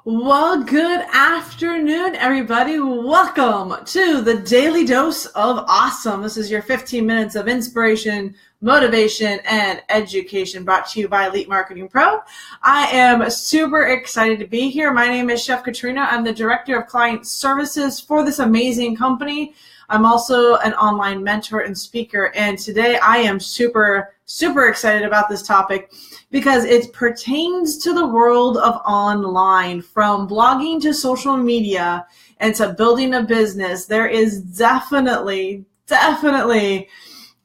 Well, good afternoon, everybody. Welcome to the Daily Dose of Awesome. This is your 15 minutes of inspiration, motivation, and education brought to you by Elite Marketing Pro. I am super excited to be here. My name is Chef Katrina. I'm the Director of Client Services for this amazing company. I'm also an online mentor and speaker, and today I am super excited about this topic because it pertains to the world of online, from blogging to social media and to building a business. There is definitely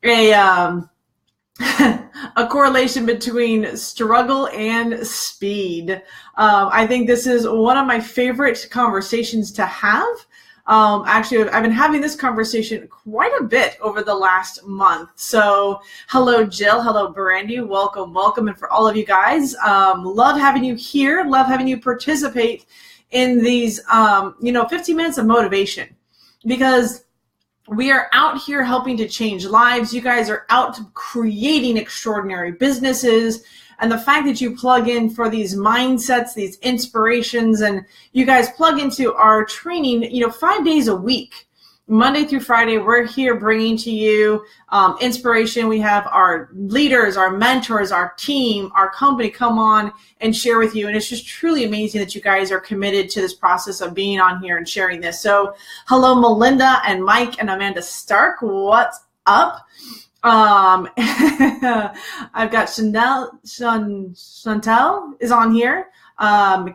a a correlation between struggle and speed. I think this is one of my favorite conversations to have. Actually, I've been having this conversation quite a bit over the last month. So hello, Jill. Hello, Brandy. Welcome. And for all of you guys, love having you here. Love having you participate in these, 15 minutes of motivation, because we are out here helping to change lives. You guys are out creating extraordinary businesses. And the fact that you plug in for these mindsets, these inspirations, and you guys plug into our training, 5 days a week, Monday through Friday, we're here bringing to you inspiration. We have our leaders, our mentors, our team, our company come on and share with you. And it's just truly amazing that you guys are committed to this process of being on here and sharing this. So hello, Melinda and Mike and Amanda Stark. What's up? I've got Chantel is on here.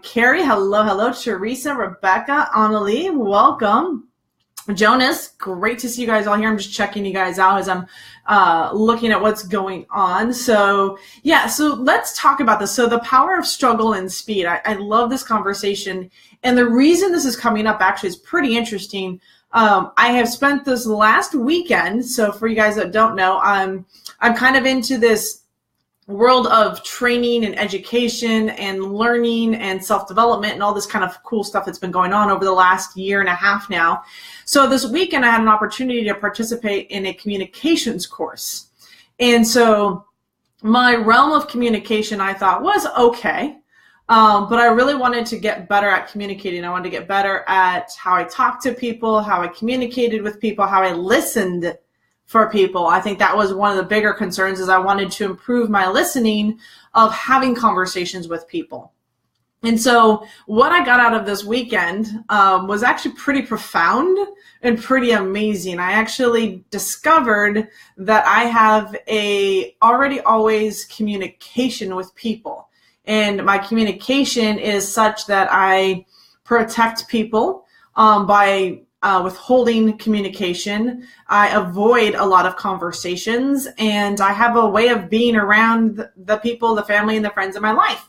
Carrie, hello. Teresa, Rebecca, Annalie, welcome. Jonas, great to see you guys all here. I'm just checking you guys out as I'm looking at what's going on. So let's talk about this. So the power of struggle and speed. I love this conversation. And the reason this is coming up actually is pretty interesting. I have spent this last weekend, so for you guys that don't know, I'm kind of into this world of training and education and learning and self-development and all this kind of cool stuff that's been going on over the last year and a half now. So this weekend I had an opportunity to participate in a communications course. And so my realm of communication, I thought, was okay. But I really wanted to get better at communicating. I wanted to get better at how I talked to people, how I communicated with people, how I listened for people. I think that was one of the bigger concerns, is I wanted to improve my listening of having conversations with people. And so what I got out of this weekend was actually pretty profound and pretty amazing. I actually discovered that I have a always communication with people. And my communication is such that I protect people by withholding communication. I avoid a lot of conversations, and I have a way of being around the people, the family, and the friends in my life.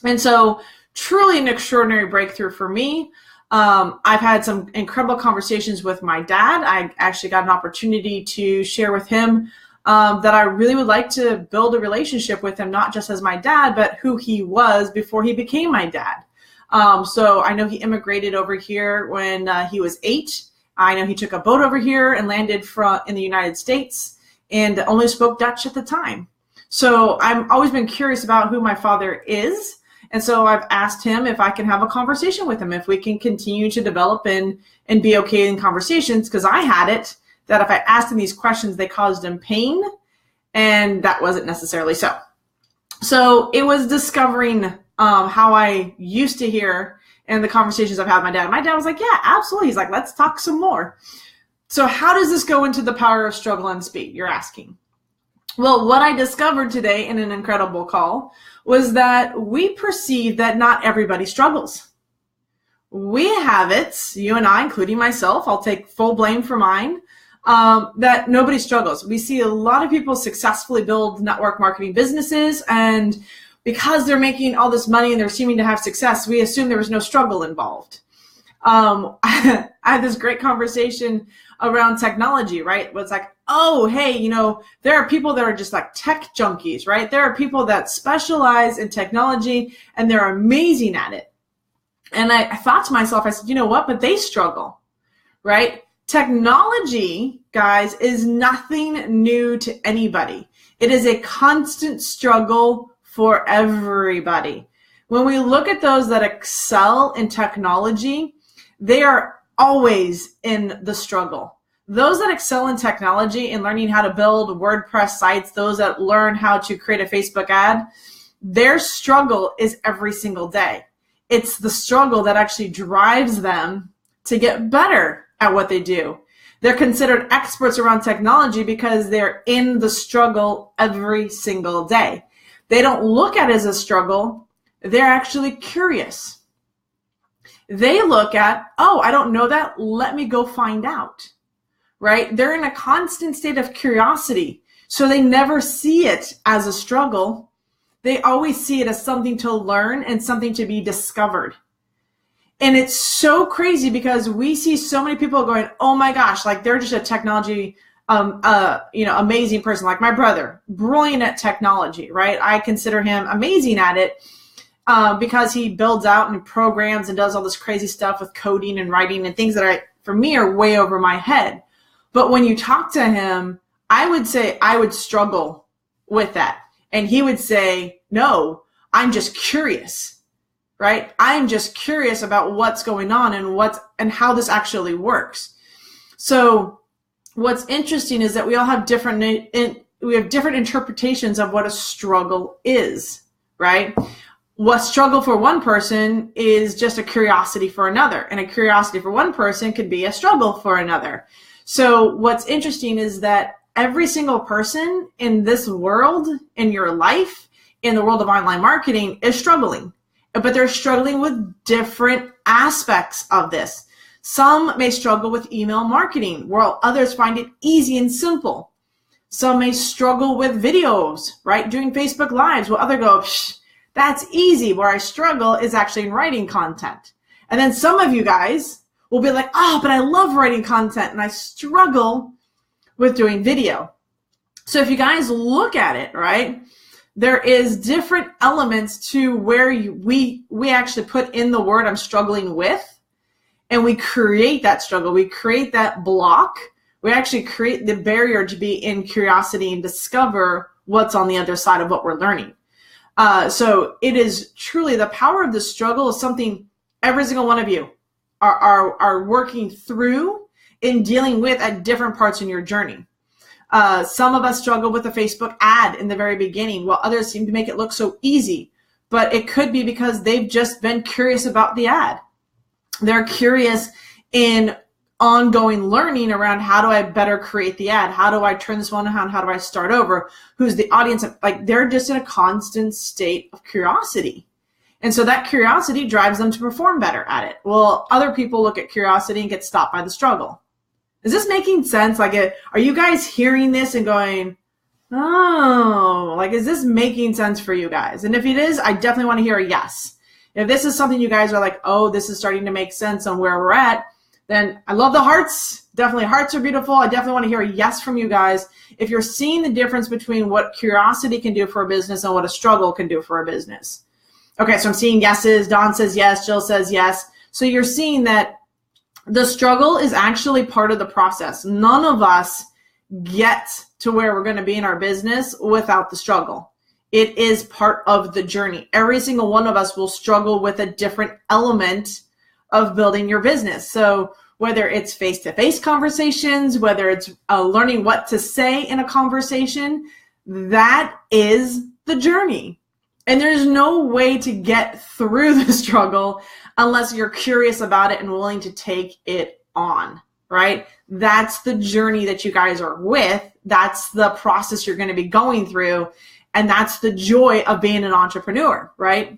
And so truly an extraordinary breakthrough for me. I've had some incredible conversations with my dad. I actually got an opportunity to share with him that I really would like to build a relationship with him, not just as my dad, but who he was before he became my dad. So I know he immigrated over here when he was 8. I know he took a boat over here and landed in the United States and only spoke Dutch at the time. So I've always been curious about who my father is. And so I've asked him if I can have a conversation with him, if we can continue to develop and be okay in conversations, because I had it that if I asked him these questions, they caused him pain, and that wasn't necessarily so. So it was discovering how I used to hear in the conversations I've had with my dad. My dad was like, yeah, absolutely. He's like, let's talk some more. So how does this go into the power of struggle and speed, you're asking? Well, what I discovered today in an incredible call was that we perceive that not everybody struggles. We have it, you and I, including myself, I'll take full blame for mine, that nobody struggles. We see a lot of people successfully build network marketing businesses, and because they're making all this money and they're seeming to have success, we assume there was no struggle involved. I had this great conversation around technology, right? It's like, oh, hey, there are people that are just like tech junkies, right? There are people that specialize in technology and they're amazing at it. And I thought to myself, I said, you know what? But they struggle, right? Technology, guys, is nothing new to anybody. It is a constant struggle for everybody. When we look at those that excel in technology, they are always in the struggle. Those that excel in technology and learning how to build WordPress sites, those that learn how to create a Facebook ad, their struggle is every single day. It's the struggle that actually drives them to get better at what they do. They're considered experts around technology because they're in the struggle every single day. They don't look at it as a struggle. They're actually curious. They look at, oh, I don't know that. Let me go find out, right? They're in a constant state of curiosity. So they never see it as a struggle. They always see it as something to learn and something to be discovered. And it's so crazy because we see so many people going, oh my gosh, like they're just a technology, amazing person. Like my brother, brilliant at technology, right? I consider him amazing at it because he builds out and programs and does all this crazy stuff with coding and writing and things that for me are way over my head. But when you talk to him, I would say I would struggle with that. And he would say, no, I'm just curious. Right? I'm just curious about what's going on and how this actually works. So what's interesting is that we all have different interpretations of what a struggle is, right? What struggle for one person is just a curiosity for another, and a curiosity for one person could be a struggle for another. So what's interesting is that every single person in this world, in your life, in the world of online marketing is struggling. But they're struggling with different aspects of this. Some may struggle with email marketing, while others find it easy and simple. Some may struggle with videos, right? Doing Facebook Lives, while others go, that's easy. Where I struggle is actually in writing content. And then some of you guys will be like, oh, but I love writing content and I struggle with doing video. So if you guys look at it, right? There is different elements to where we actually put in the word I'm struggling with, and we create that struggle. We create that block. We actually create the barrier to be in curiosity and discover what's on the other side of what we're learning. So it is truly the power of the struggle is something every single one of you are working through in dealing with at different parts in your journey. Some of us struggle with a Facebook ad in the very beginning, while others seem to make it look so easy. But it could be because they've just been curious about the ad. They're curious in ongoing learning around how do I better create the ad? How do I turn this one around? How do I start over? Who's the audience? Like they're just in a constant state of curiosity. And so that curiosity drives them to perform better at it. Well, other people look at curiosity and get stopped by the struggle. Is this making sense? Like, are you guys hearing this and going, oh, like, is this making sense for you guys? And if it is, I definitely want to hear a yes. If this is something you guys are like, oh, this is starting to make sense on where we're at, then I love the hearts. Definitely hearts are beautiful. I definitely want to hear a yes from you guys. If you're seeing the difference between what curiosity can do for a business and what a struggle can do for a business. Okay, so I'm seeing yeses. Dawn says yes. Jill says yes. So you're seeing that the struggle is actually part of the process. None of us get to where we're going to be in our business without the struggle. It is part of the journey. Every single one of us will struggle with a different element of building your business. So whether it's face-to-face conversations, whether it's learning what to say in a conversation, that is the journey. And there's no way to get through the struggle unless you're curious about it and willing to take it on, right? That's the journey that you guys are with. That's the process you're going to be going through. And that's the joy of being an entrepreneur, right?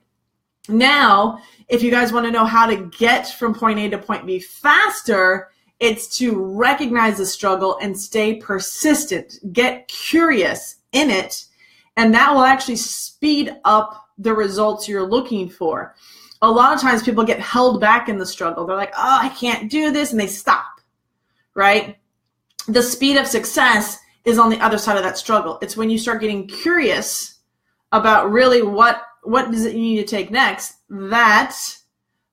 Now, if you guys want to know how to get from point A to point B faster, it's to recognize the struggle and stay persistent. Get curious in it. And that will actually speed up the results you're looking for. A lot of times people get held back in the struggle. They're like, oh, I can't do this, and they stop, right? The speed of success is on the other side of that struggle. It's when you start getting curious about really what does it you need to take next, that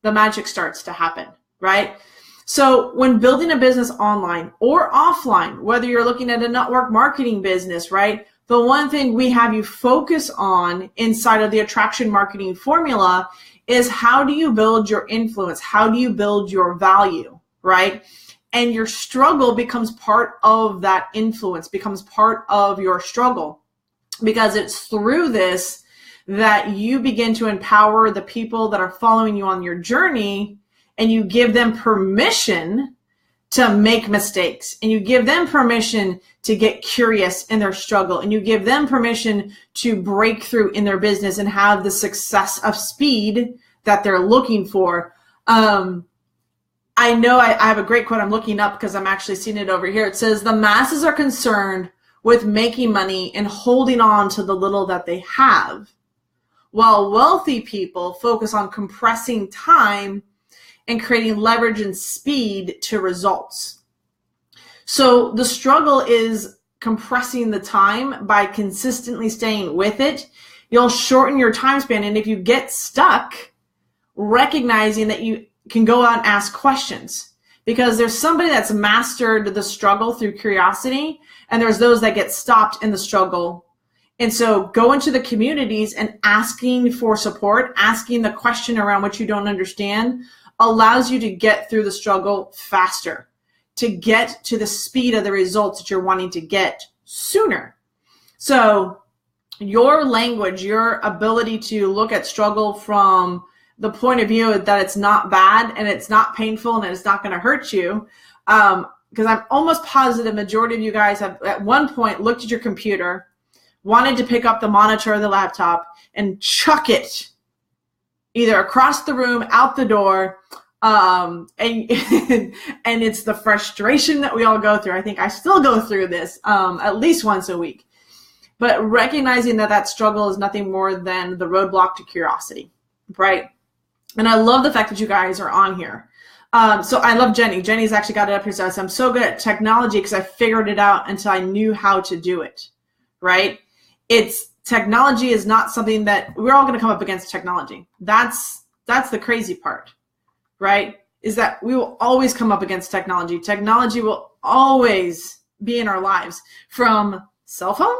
the magic starts to happen, right? So when building a business online or offline, whether you're looking at a network marketing business, right? the one thing we have you focus on inside of the attraction marketing formula is how do you build your influence? How do you build your value, right? And your struggle becomes part of that influence, becomes part of your struggle, because it's through this that you begin to empower the people that are following you on your journey, and you give them permission to make mistakes, and you give them permission to get curious in their struggle, and you give them permission to break through in their business and have the success of speed that they're looking for. I know I have a great quote I'm looking up because I'm actually seeing it over here. It says, the masses are concerned with making money and holding on to the little that they have, while wealthy people focus on compressing time and creating leverage and speed to results. So the struggle is compressing the time by consistently staying with it. You'll shorten your time span. And if you get stuck, recognizing that you can go out and ask questions, because there's somebody that's mastered the struggle through curiosity, and there's those that get stopped in the struggle. And so go into the communities and asking for support, asking the question around what you don't understand allows you to get through the struggle faster, to get to the speed of the results that you're wanting to get sooner. So your language, your ability to look at struggle from the point of view that it's not bad and it's not painful and it's not going to hurt you. Because I'm almost positive majority of you guys have at one point looked at your computer, wanted to pick up the monitor or the laptop and chuck it either across the room, out the door. And it's the frustration that we all go through. I think I still go through this at least once a week. But recognizing that struggle is nothing more than the roadblock to curiosity, right? And I love the fact that you guys are on here. So I love Jenny. Jenny's actually got it up here. So I'm so good at technology because I figured it out until I knew how to do it, right? Technology is not something that we're all going to come up against technology. That's the crazy part, right? Is that we will always come up against technology. Technology will always be in our lives, from cell phone,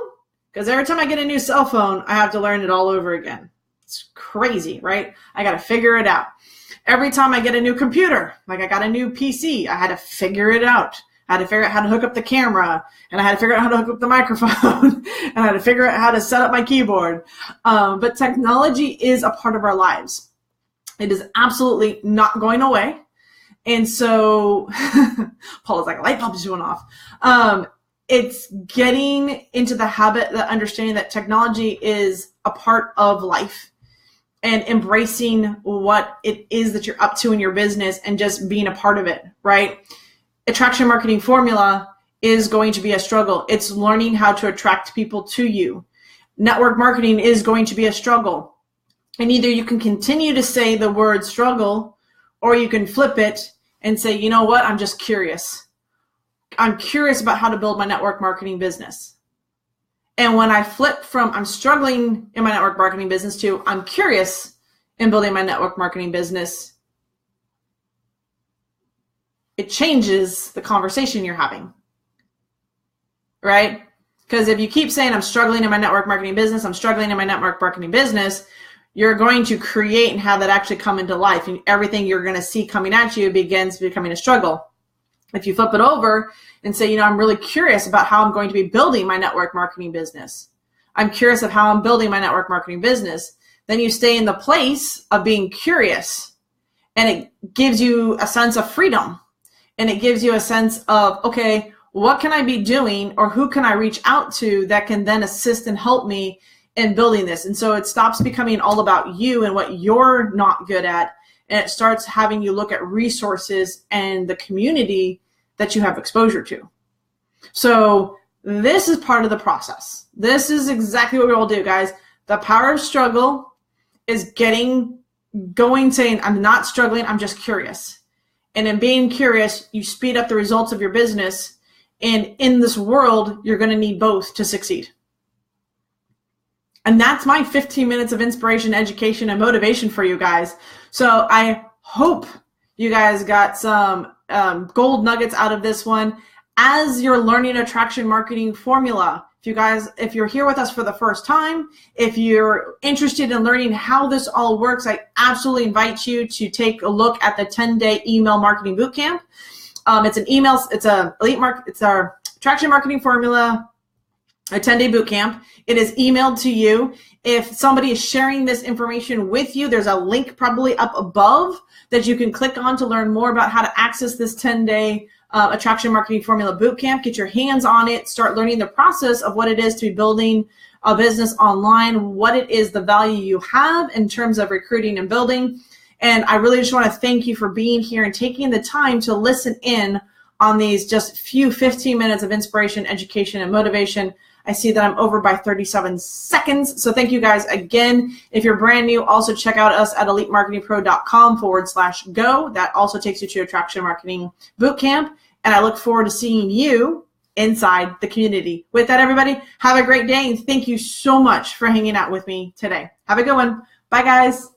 because every time I get a new cell phone, I have to learn it all over again. It's crazy, right? I got to figure it out. Every time I get a new computer, like I got a new PC, I had to figure it out. I had to figure out how to hook up the camera, and I had to figure out how to hook up the microphone, and I had to figure out how to set up my keyboard. But technology is a part of our lives. It is absolutely not going away. And so Paul is like, a light bulb is going off. It's getting into the habit, the understanding that technology is a part of life, and embracing what it is that you're up to in your business and just being a part of it, right? Attraction marketing formula is going to be a struggle. It's learning how to attract people to you. Network marketing is going to be a struggle. And either you can continue to say the word struggle, or you can flip it and say, you know what? I'm just curious. I'm curious about how to build my network marketing business. And when I flip from I'm struggling in my network marketing business to I'm curious in building my network marketing business, it changes the conversation you're having, right? Because if you keep saying I'm struggling in my network marketing business, I'm struggling in my network marketing business, you're going to create and have that actually come into life. And everything you're going to see coming at you begins becoming a struggle. If you flip it over and say, I'm really curious about how I'm going to be building my network marketing business. I'm curious of how I'm building my network marketing business. Then you stay in the place of being curious, and it gives you a sense of freedom. And it gives you a sense of, okay, what can I be doing, or who can I reach out to that can then assist and help me in building this? And so it stops becoming all about you and what you're not good at, and it starts having you look at resources and the community that you have exposure to. So this is part of the process. This is exactly what we all do, guys. The power of struggle is going saying, I'm not struggling, I'm just curious. And in being curious, you speed up the results of your business. And in this world, you're going to need both to succeed. And that's my 15 minutes of inspiration, education, and motivation for you guys. So I hope you guys got some gold nuggets out of this one. As you're learning attraction marketing formula, If you're here with us for the first time, if you're interested in learning how this all works, I absolutely invite you to take a look at the 10-day email marketing bootcamp. It's our Traction Marketing Formula, a 10-day bootcamp. It is emailed to you. If somebody is sharing this information with you, there's a link probably up above that you can click on to learn more about how to access this 10-day Attraction Marketing Formula Bootcamp. Get your hands on it. Start learning the process of what it is to be building a business online, what it is, the value you have in terms of recruiting and building. And I really just want to thank you for being here and taking the time to listen in on these just few 15 minutes of inspiration, education, and motivation. I see that I'm over by 37 seconds. So thank you guys again. If you're brand new, also check out us at elitemarketingpro.com/go. That also takes you to Attraction Marketing Bootcamp. And I look forward to seeing you inside the community. With that, everybody, have a great day. And thank you so much for hanging out with me today. Have a good one. Bye, guys.